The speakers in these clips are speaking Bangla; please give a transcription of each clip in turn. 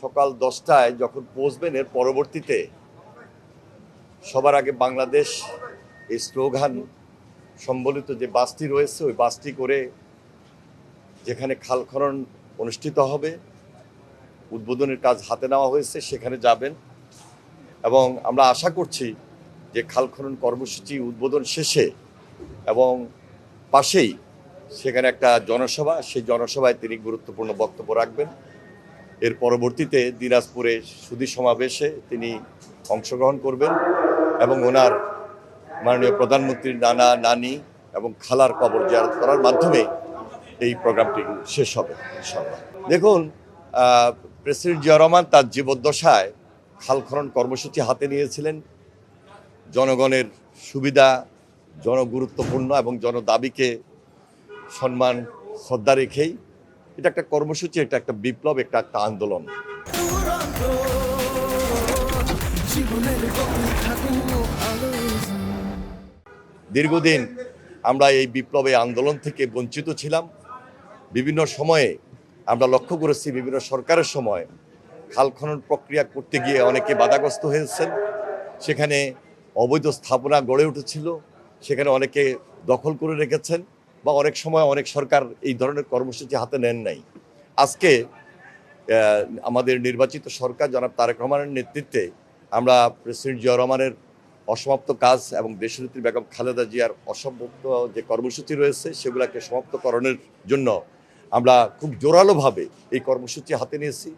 সকাল 10টায় যখন পৌঁছবেন এর পরবর্তীতে সবার আগে বাংলাদেশ এই স্লোগান সম্বলিত যে বাসটি রয়েছে ওই বাসটি করে যেখানে খাল খনন অনুষ্ঠিত হবে, উদ্বোধনের কাজ হাতে নেওয়া হয়েছে, সেখানে যাবেন। এবং আমরা আশা করছি যে খাল খনন কর্মসূচি উদ্বোধন শেষে এবং পাশেই সেখানে একটা জনসভা, সেই জনসভায় তিনি গুরুত্বপূর্ণ বক্তব্য রাখবেন। এর পরবর্তীতে দিনাজপুরে সুধী সমাবেশে তিনি অংশগ্রহণ করবেন এবং ওনার মাননীয় প্রধানমন্ত্রীর নানা নানি এবং খালার কবর জিয়ারত করার মাধ্যমে এই প্রোগ্রামটি শেষ হবে ইনশাআল্লাহ। দেখুন, প্রেসিডেন্ট জিয়া রহমান তার জীবদ্দশায় খাল খনন কর্মসূচি হাতে নিয়েছিলেন জনগণের সুবিধা, জনগুরুত্বপূর্ণ এবং জনদাবিকে সম্মান শ্রদ্ধা রেখেই। এটা একটা কর্মসূচি, এটা একটা বিপ্লব, একটা আন্দোলন। দীর্ঘদিন আমরা এই বিপ্লবে আন্দোলন থেকে বঞ্চিত ছিলাম। বিভিন্ন সময়ে আমরা লক্ষ্য করেছি, বিভিন্ন সরকারের সময় খাল খনন প্রক্রিয়া করতে গিয়ে অনেকে বাধাগ্রস্ত হয়েছেন। সেখানে অবৈধ স্থাপনা গড়ে উঠেছিল, সেখানে অনেকে দখল করে রেখেছেন, বা অনেক সময় অনেক সরকার এই ধরনের কর্মসূচি হাতে নেন নাই। আজকে আমাদের নির্বাচিত সরকার জনাব তারেক রহমানের নেতৃত্বে আমরা প্রেসিডেন্ট জিয়া রহমানের অসমাপ্ত কাজ এবং দেশনেত্রী বেগম খালেদা জিয়ার অসমাপ্ত যে কর্মসূচি রয়েছে সেগুলোকে সমাপ্তকরণের জন্য আমরা খুব জোরালোভাবে এই কর্মসূচি হাতে নিয়েছি।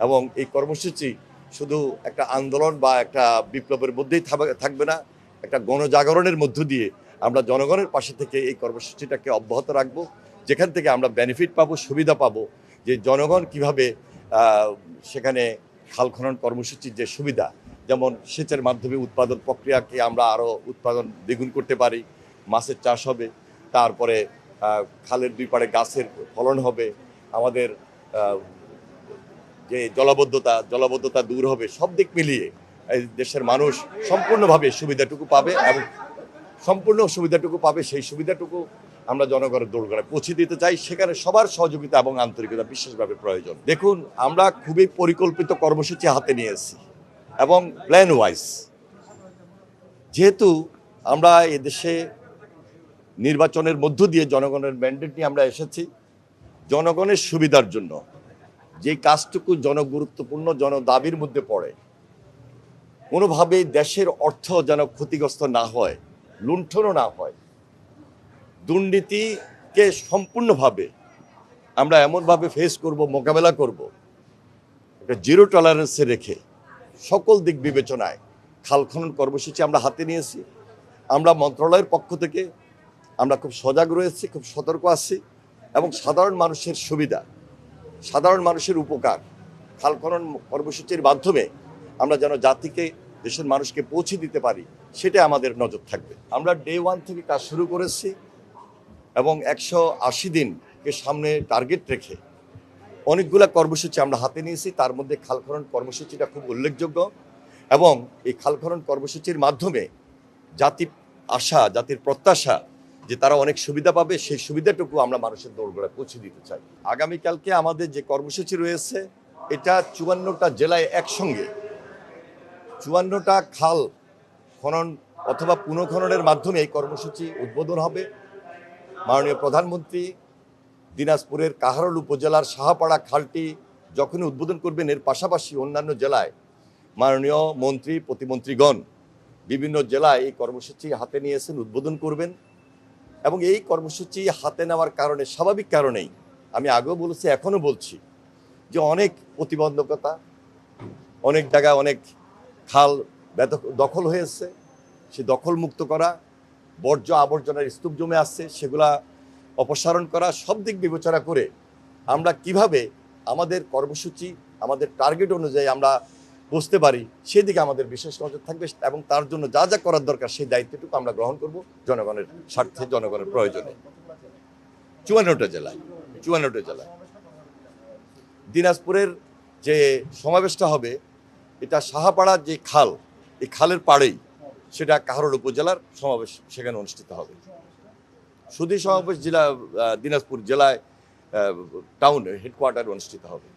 এবং এই কর্মসূচি শুধু একটা আন্দোলন বা একটা বিপ্লবের মধ্যেই থাকবে না, একটা গণজাগরণের মধ্য দিয়ে আমরা জনগণের পাশে থেকে এই কর্মসূচিটাকে অব্যাহত রাখবো, যেখান থেকে আমরা বেনিফিট পাবো, সুবিধা পাবো। যে জনগণ কিভাবে সেখানে খাল খনন কর্মসূচির যে সুবিধা, যেমন সেচের মাধ্যমে উৎপাদন প্রক্রিয়াকে আমরা আরও উৎপাদন দ্বিগুণ করতে পারি, মাছের চাষ হবে, তারপরে খালের দুই পাড়ে গাছের ফলন হবে, আমাদের যে জলাবদ্ধতা দূর হবে, সব দিক মিলিয়ে এই দেশের মানুষ সম্পূর্ণভাবে সুবিধাটুকু পাবে এবং সম্পূর্ণ সুবিধাটুকু পাবে। সেই সুবিধাটুকু আমরা জনগণের দোরগোড়ায় পৌঁছে দিতে চাই। সেখানে সবার সহযোগিতা এবং আন্তরিকতা বিশেষভাবে প্রয়োজন। দেখুন, আমরা খুবই পরিকল্পিত কর্মসূচি হাতে নিয়েছি এবং প্ল্যান ওয়াইজ। যেহেতু আমরা এদেশে নির্বাচনের মধ্য দিয়ে জনগণের ম্যান্ডেট নিয়ে আমরা এসেছি, জনগণের সুবিধার জন্য যে কাজটুকু জনগুরুত্বপূর্ণ, জনদাবির মধ্যে পড়ে, কোনোভাবেই দেশের অর্থ যেন ক্ষতিগ্রস্ত না হয়, লুণ্ঠনও না হয়, দুর্নীতিকে সম্পূর্ণভাবে আমরা এমনভাবে ফেস করব, মোকাবেলা করব, একটা জিরো টলারেন্সে রেখে সকল দিক বিবেচনায় খাল খনন কর্মসূচি আমরা হাতে নিয়েছি। আমরা মন্ত্রণালয়ের পক্ষ থেকে আমরা খুব সজাগ রয়েছি, খুব সতর্ক আছি এবং সাধারণ মানুষের সুবিধা, সাধারণ মানুষের উপকার খাল খনন কর্মসূচির মাধ্যমে আমরা যেন জাতিকে, দেশের মানুষকে পৌঁছে দিতে পারি, সেটা আমাদের নজর থাকবে। আমরা ডে 1 থেকে কাজ শুরু করেছি এবং 180 দিনকে সামনে টার্গেট রেখে অনেকগুলো কর্মসূচি আমরা হাতে নিয়েছি। তার মধ্যে খাল খনন কর্মসূচিটা খুব উল্লেখযোগ্য এবং এই খাল খনন কর্মসূচির মাধ্যমে জাতির আশা, জাতির প্রত্যাশা যে তারা অনেক সুবিধা পাবে, সেই সুবিধাটুকু আমরা মানুষের দোরগোড়ায় পৌঁছে দিতে চাই। আগামীকালকে আমাদের যে কর্মসূচি রয়েছে, এটা 54টা জেলায় একসঙ্গে 54টা খাল খনন অথবা পুনঃখননের মাধ্যমে এই কর্মসূচি উদ্বোধন হবে। মাননীয় প্রধানমন্ত্রী দিনাজপুরের কাহারোল উপজেলার সাহাপাড়া খালটি যখনই উদ্বোধন করবেন, এর পাশাপাশি অন্যান্য জেলায় মাননীয় মন্ত্রী, প্রতিমন্ত্রীগণ বিভিন্ন জেলায় এই কর্মসূচি হাতে নিয়েছেন, উদ্বোধন করবেন। এবং এই কর্মসূচি হাতে নেওয়ার কারণে, স্বাভাবিক কারণেই আমি আগেও বলেছি, এখনও বলছি, যে অনেক প্রতিবন্ধকতা, অনেক জায়গায় অনেক খাল দখল হয়েছে, সে দখল মুক্ত করা, বর্জ্য আবর্জনার স্তূপ জমে আসছে, সেগুলা অপসারণ করা, সব দিক বিবেচনা করে আমরা কিভাবে আমাদের কর্মসূচি, আমাদের টার্গেট অনুযায়ী আমরা বুঝতে পারি, সেদিকে আমাদের বিশেষ নজর থাকবে এবং তার জন্য যা যা করার দরকার সেই দায়িত্বটুকু আমরা গ্রহণ করব জনগণের স্বার্থে, জনগণের প্রয়োজনে। 54টা জেলায় দিনাজপুরের যে সমাবেশটা হবে, এটা সাহাপাড়ার যে খাল, এই খালের পাড়েই সেটা কাহারোল উপজেলার সমাবেশ, সেখানে অনুষ্ঠিত হবে। সুধী সমাবেশ জেলা দিনাজপুর জেলায় টাউনে হেডকোয়ার্টারে অনুষ্ঠিত হবে।